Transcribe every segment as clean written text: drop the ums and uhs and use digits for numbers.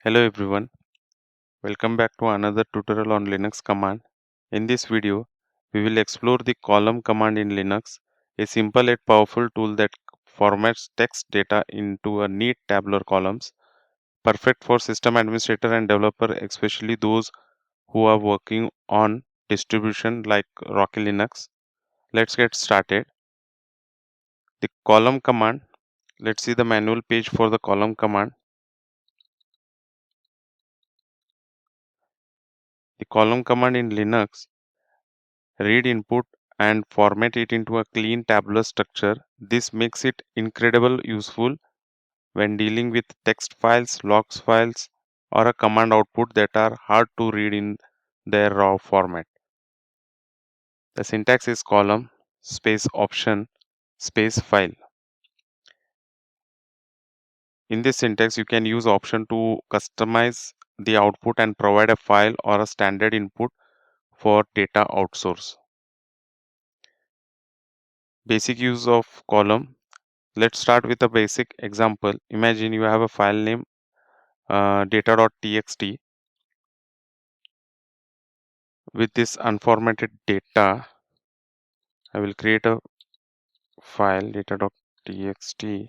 Hello everyone, welcome back to another tutorial on Linux command. In this video, we will explore the column command in Linux, a simple yet powerful tool that formats text data into a neat tabular columns, perfect for system administrator and developer, especially those who are working on distribution like Rocky Linux. Let's get started. The column command, let's see the manual page for the column command. The column command in Linux read input and format it into a clean tabular structure. This makes it incredibly useful when dealing with text files, logs files, or a command output that are hard to read in their raw format. The syntax is column space option space file. In this syntax, you can use option to customize the output and provide a file or a standard input for data outsource. Basic use of column. Let's start with a basic example. Imagine you have a file name data.txt. With this unformatted data, I will create a file data.txt.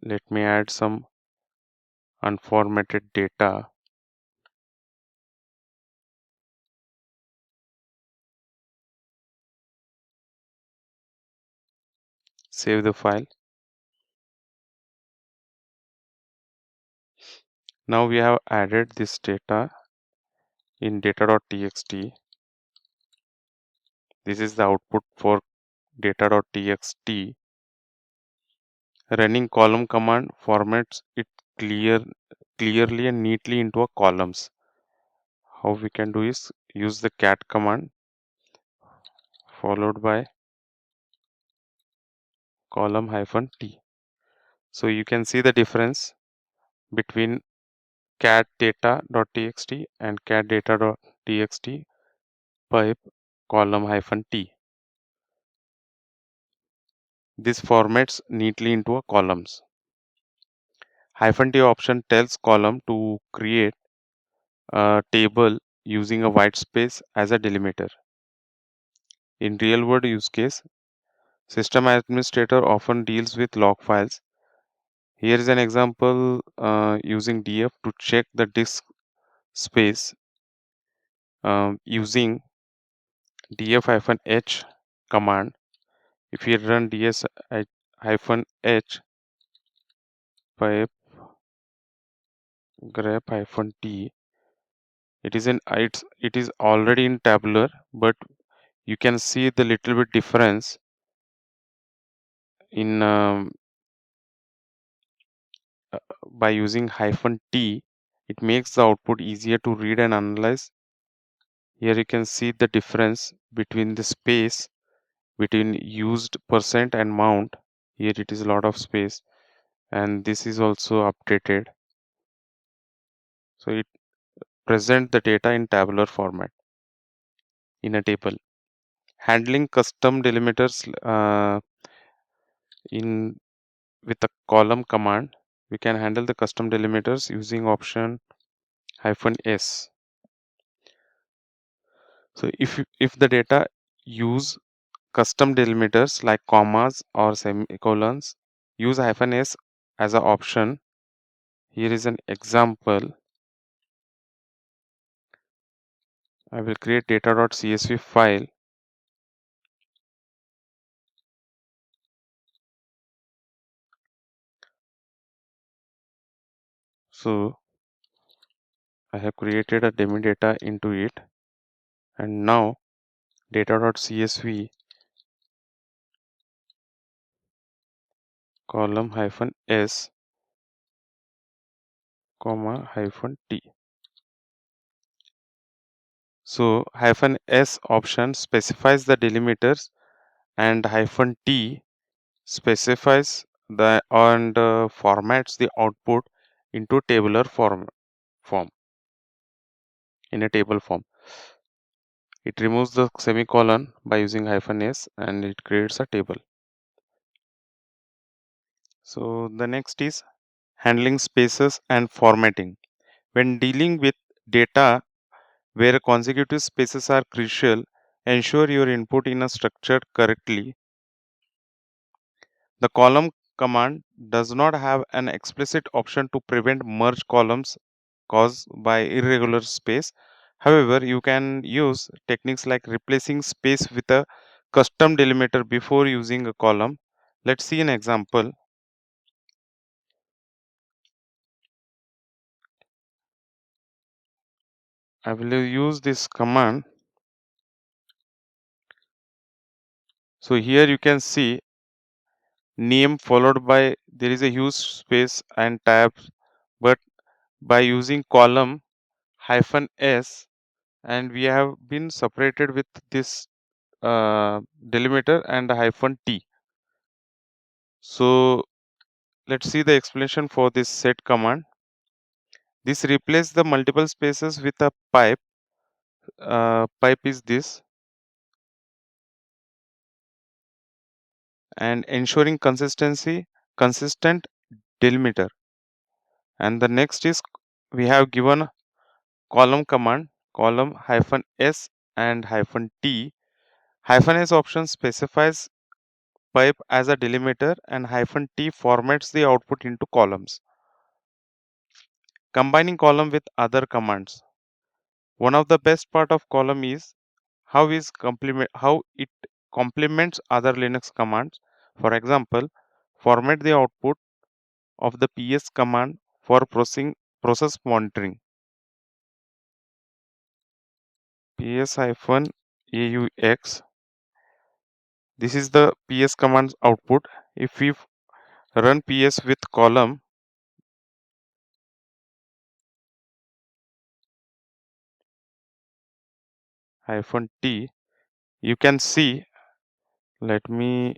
Let me add some unformatted data. Save the file. Now we have added this data in data.txt. This is the output for data.txt. Running column command formats it clearly and neatly into a columns. How we can do is use the cat command followed by column -t. So you can see the difference between cat data.txt and cat data.txt pipe column -t. This formats neatly into a columns. -t option tells column to create a table using a white space as a delimiter. In real world use case, system administrator often deals with log files. Here is an example using df to check the disk space using df-h command. If you run ds-h pipe grep-t, it is already in tabular, but you can see the little bit difference in by using -t. It makes the output easier to read and analyze. Here you can see the difference between the space between used percent and mount. Here it is a lot of space, and this is also updated, so it present the data in tabular format in a table. Handling custom delimiters in with a column command, we can handle the custom delimiters using option -s. So if the data use custom delimiters like commas or semicolons, use -s as an option. Here is an example. I will create data.csv file. So I have created a demo data into it, and now data.csv column -s comma -t. So -s option specifies the delimiters and -t specifies the and formats the output into tabular form in a table form. It removes the semicolon by using -s and it creates a table. So the next is handling spaces and formatting. When dealing with data where consecutive spaces are crucial, ensure your input in a structured correctly. The column command does not have an explicit option to prevent merge columns caused by irregular space. However, you can use techniques like replacing space with a custom delimiter before using a column. Let's see an example. I will use this command. So here you can see name followed by there is a huge space and tabs, but by using column hyphen s, and we have been separated with this delimiter and hyphen t. So let's see the explanation for this set command. This replaces the multiple spaces with a pipe. Pipe is this, and ensuring consistent delimiter. And the next is we have given column command, column hyphen s and hyphen t. Hyphen s option specifies pipe as a delimiter, and hyphen t formats the output into columns. Combining column with other commands. One of the best part of column is how it complements other Linux commands. For example, format the output of the ps command for process monitoring. ps hyphen aux. This is the ps command's output. If we run ps with column hyphen t, you can see, let me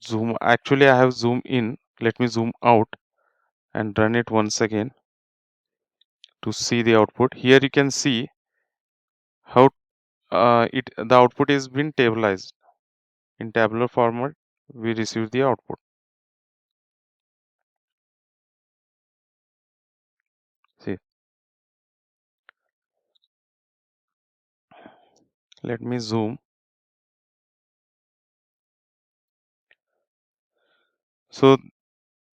zoom. Actually, I have zoomed in. Let me zoom out and run it once again to see the output. Here you can see how the output is been tabularized in tabular format. We receive the output. See, let me zoom. So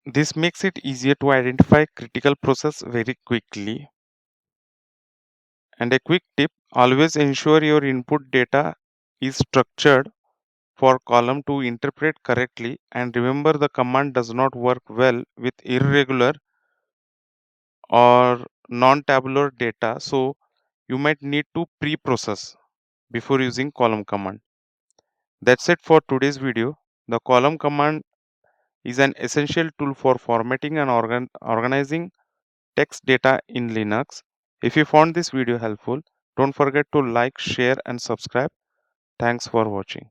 this makes it easier to identify critical process very quickly. And a quick tip: always ensure your input data is structured for column to interpret correctly, and remember the command does not work well with irregular or non-tabular data, so you might need to pre-process before using column command. That's it for today's video. The column command is an essential tool for formatting and organizing text data in Linux. If you found this video helpful, don't forget to like, share and subscribe. Thanks for watching.